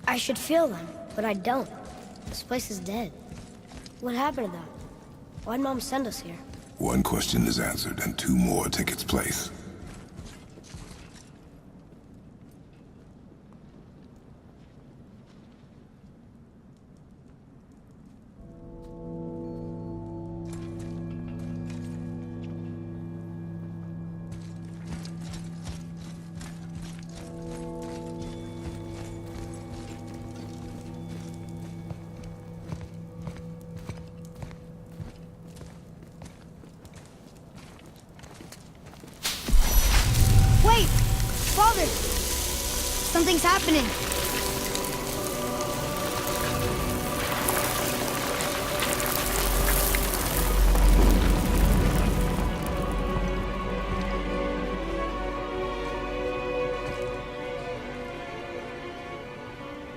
I should feel them, but I don't. This place is dead. What happened to them? Why'd Mom send us here? One question is answered, and two more take its place. Wait! Father! Something's happening!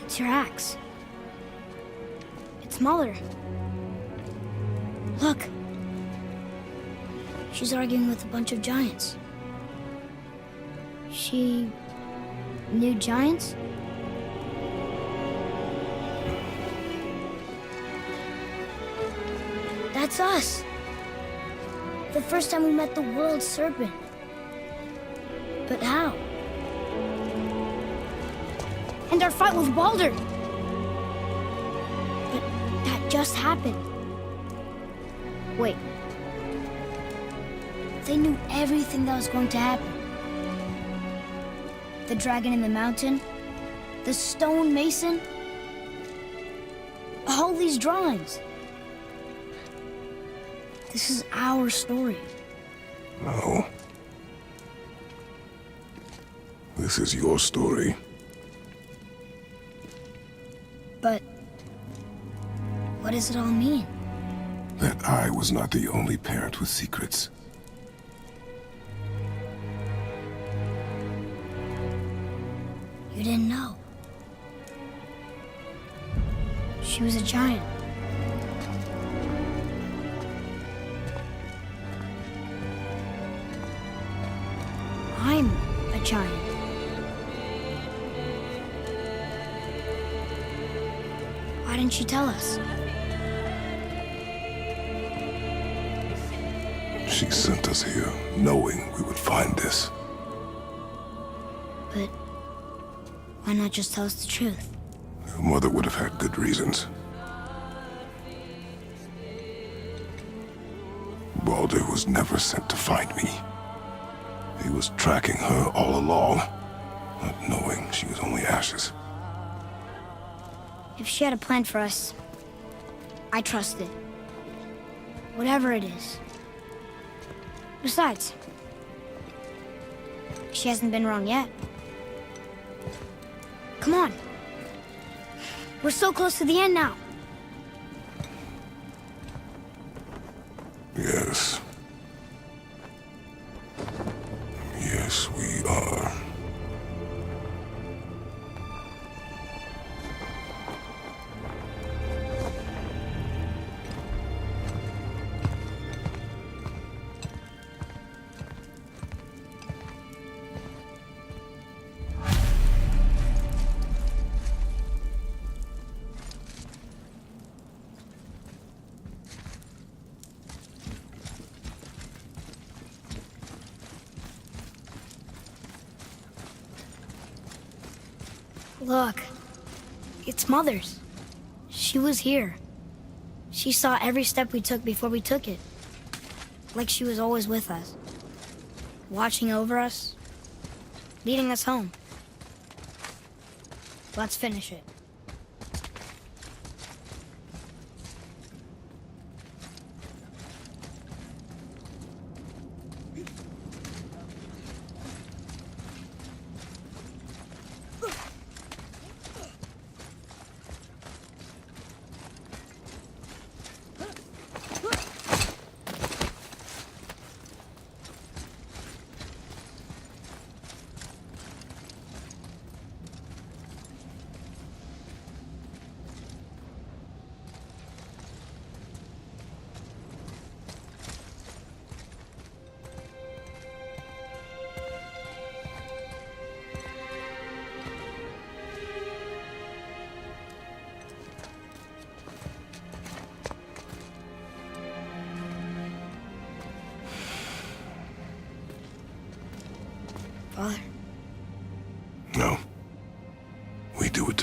It's your axe. It's Mother. Look! She's arguing with a bunch of giants. She knew giants? That's us! The first time we met the world serpent. But how? And our fight with Baldur! But that just happened. Wait. They knew everything that was going to happen. The dragon in the mountain, the stone mason, all these drawings. This is our story. No. This is your story. But what does it all mean? That I was not the only parent with secrets. You didn't know. She was a giant. I'm a giant. Why didn't she tell us? She sent us here, knowing we would find this. But why not just tell us the truth? Your mother would have had good reasons. Baldur was never sent to find me. He was tracking her all along, not knowing she was only ashes. If she had a plan for us, I trust it. Whatever it is. Besides, she hasn't been wrong yet. Come on. We're so close to the end now. Yes. Yes, we are. Look, it's Mother's. She was here. She saw every step we took before we took it. Like she was always with us. Watching over us. Leading us home. Let's finish it.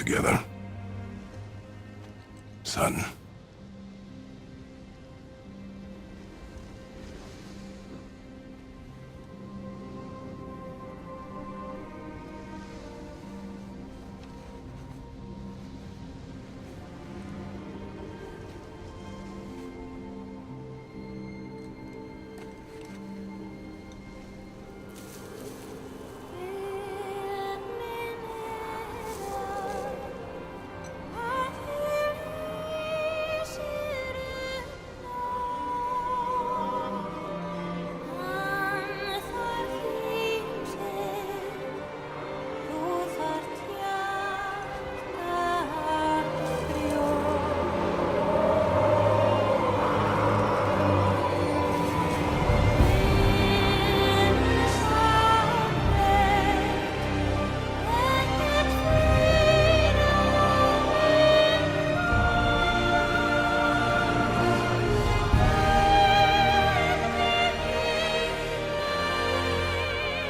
together. Son.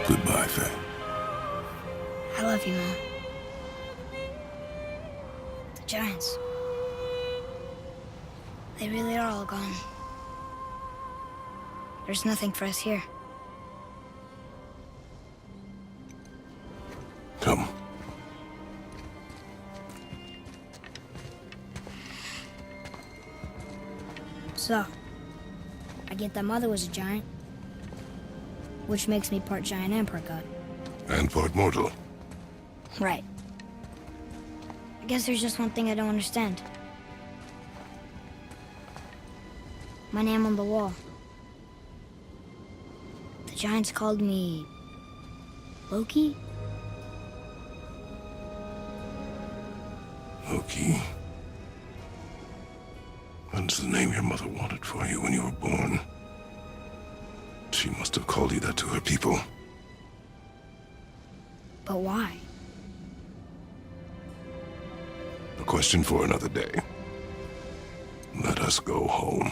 Goodbye, Faye. I love you, Mom. The Giants. They really are all gone. There's nothing for us here. Come. So, I get that Mother was a giant, which makes me part giant and part god. And part mortal. Right. I guess there's just one thing I don't understand. My name on the wall. The Giants called me... Loki? Loki. That's the name your mother wanted for you when you were born. She must have called you that to her people. But why? A question for another day. Let us go home.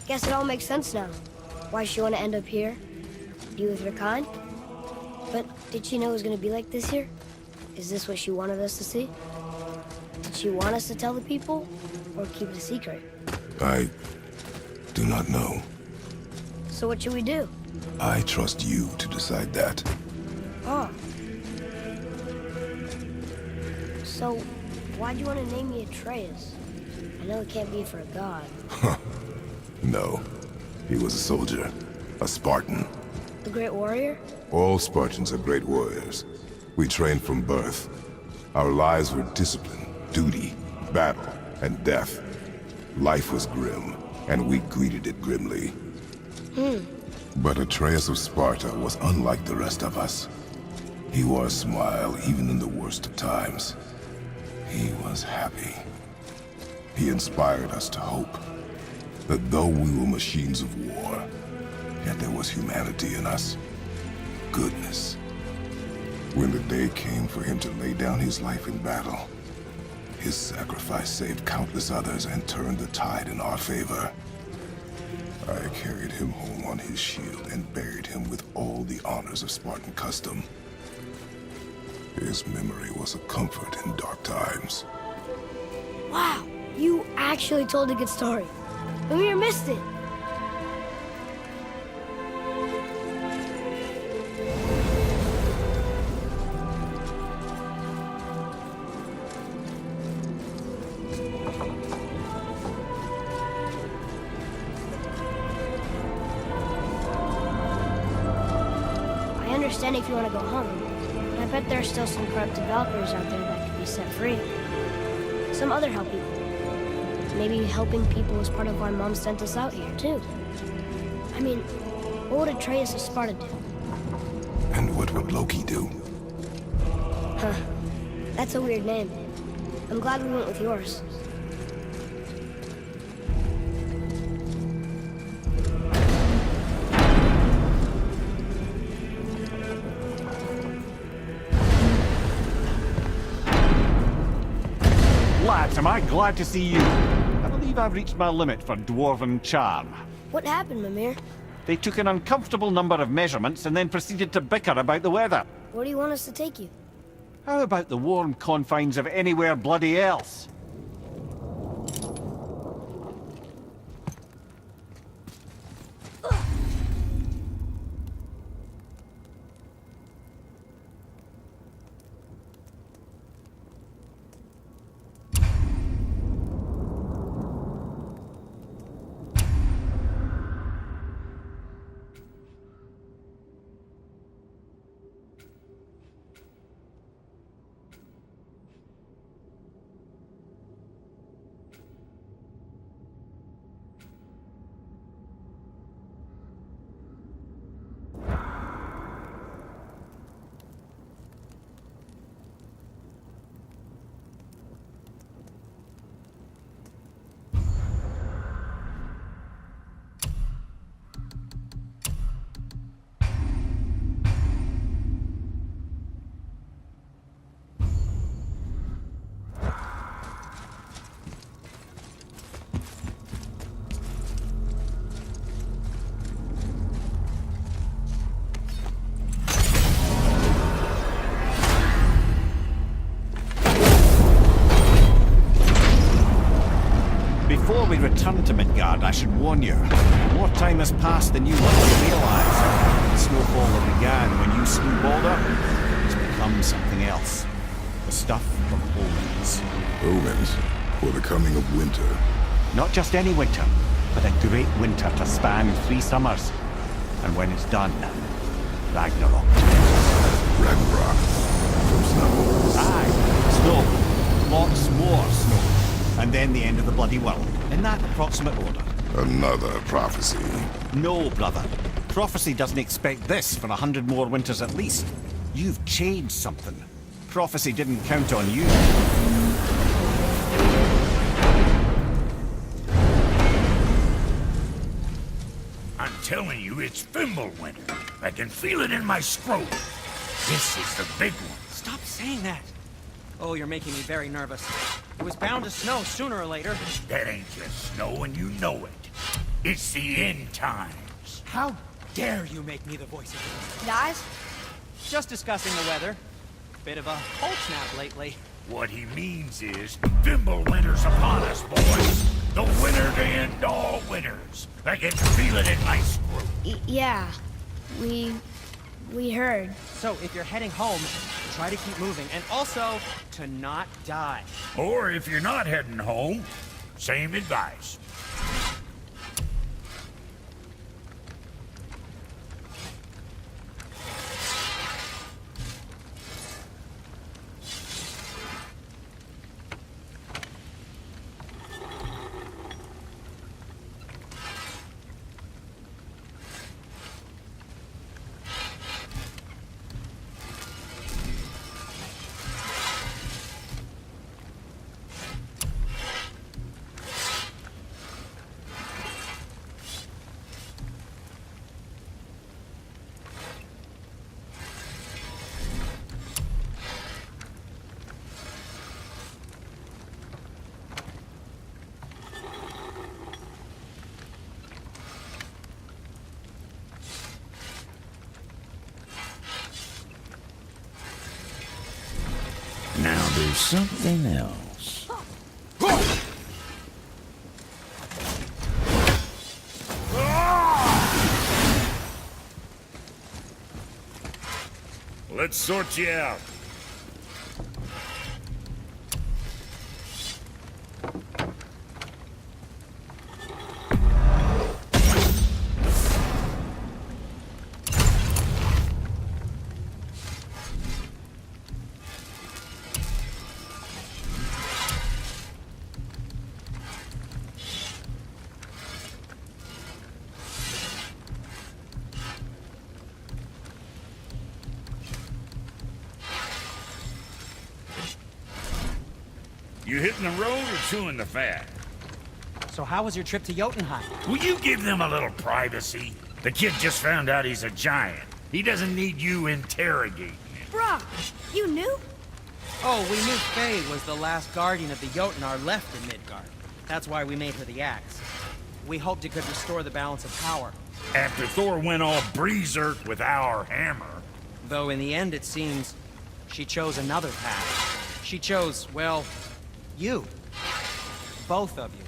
Guess it all makes sense now. Why she want to end up here? Be with her kind? But did she know it was going to be like this here? Is this what she wanted us to see? Did she want us to tell the people? Or keep it a secret? I do not know. So what should we do? I trust you to decide that. Oh. So, why'd you want to name me Atreus? I know it can't be for a god. No. He was a soldier. A Spartan. The Great Warrior? All Spartans are great warriors. We trained from birth. Our lives were discipline, duty, battle, and death. Life was grim, and we greeted it grimly. But Atreus of Sparta was unlike the rest of us. He wore a smile even in the worst of times. He was happy. He inspired us to hope that though we were machines of war, yet there was humanity in us. Goodness. When the day came for him to lay down his life in battle, his sacrifice saved countless others and turned the tide in our favor. I carried him home on his shield and buried him with all the honors of Spartan custom. His memory was a comfort in dark times. Wow, you actually told a good story. Lumir missed it. understand if you want to go home. I bet there are still some corrupted Valkyries out there that could be set free. Some other help people. Maybe helping people was part of why Mom sent us out here, too. I mean, what would Atreus of Sparta do? And what would Loki do? Huh. That's a weird name. I'm glad we went with yours. Lads, am I glad to see you. I believe I've reached my limit for dwarven charm. What happened, Mimir? They took an uncomfortable number of measurements and then proceeded to bicker about the weather. Where do you want us to take you? How about the warm confines of anywhere bloody else? Before we return to Midgard, I should warn you. More time has passed than you likely realize. The snowfall that began when you slew Balder has become something else. The stuff of omens. Omens, or the coming of winter. Not just any winter, but a great winter to span 3 summers. And when it's done, Ragnarok. Ragnarok. From snow. Aye, snow. Lots more snow. And then the end of the bloody world. In that approximate order. Another prophecy. No, brother. Prophecy doesn't expect this for 100 more winters at least. You've changed something. Prophecy didn't count on you. I'm telling you, it's Fimbulwinter. I can feel it in my scrotum. This is the big one. Stop saying that. Oh, you're making me very nervous. It was bound to snow sooner or later. That ain't just snow, and you know it. It's the end times. How dare you make me the voice of reason? Guys? Just discussing the weather. Bit of a cold snap lately. What he means is, Fimbulwinter's upon us, boys. The winter to end all winters. I can feel it in my scrotum. Yeah. We heard. So, if you're heading home, try to keep moving. And also, to not die. Or if you're not heading home, same advice. Now there's something else. Let's sort you out. You hitting the road or chewing the fat? So how was your trip to Jotunheim? Will you give them a little privacy? The kid just found out he's a giant. He doesn't need you interrogating him. Bruh, you knew? Oh, we knew Faye was the last guardian of the Jotnar left in Midgard. That's why we made her the axe. We hoped it could restore the balance of power. After Thor went all berserk with our hammer. Though in the end, it seems, she chose another path. She chose, well, you. Both of you.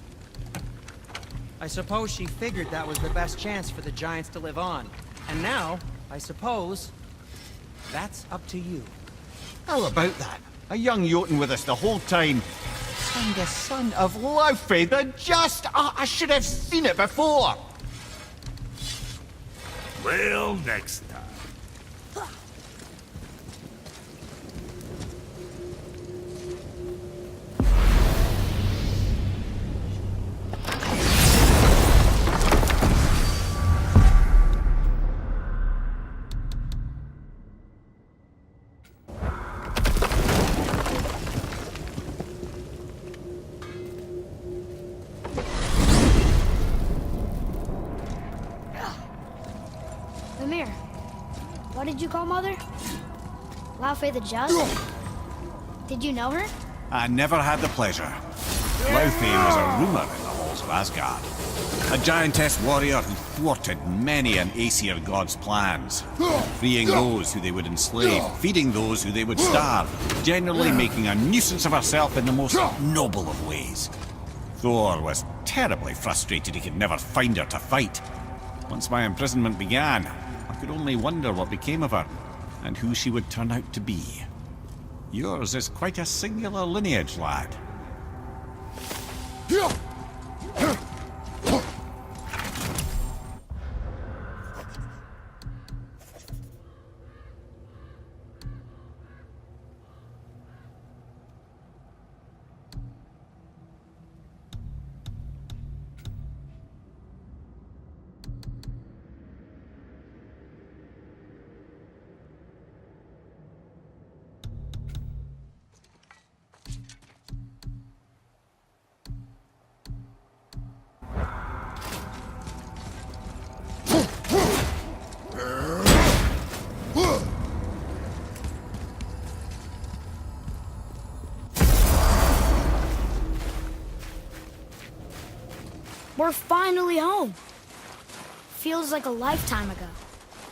I suppose she figured that was the best chance for the giants to live on. And now, I suppose, that's up to you. How about that? A young Jotun with us the whole time. And the son of Laufey, the just... Oh, I should have seen it before! Well, next time. Lemire, what did you call Mother? Laufey the Just? Did you know her? I never had the pleasure. Laufey was a rumour in the halls of Asgard. A giantess warrior who thwarted many an Aesir god's plans. Freeing those who they would enslave, feeding those who they would starve, generally making a nuisance of herself in the most noble of ways. Thor was terribly frustrated he could never find her to fight. Once my imprisonment began, I could only wonder what became of her, and who she would turn out to be. Yours is quite a singular lineage, lad. We're finally home. Feels like a lifetime ago.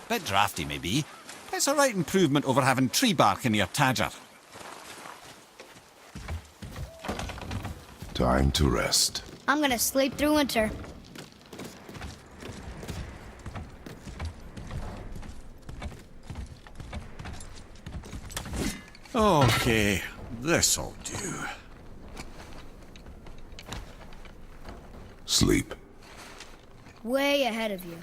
Bit drafty, maybe. It's a right improvement over having tree bark in your tadger. Time to rest. I'm gonna sleep through winter. Okay, this'll do. Sleep. Way ahead of you.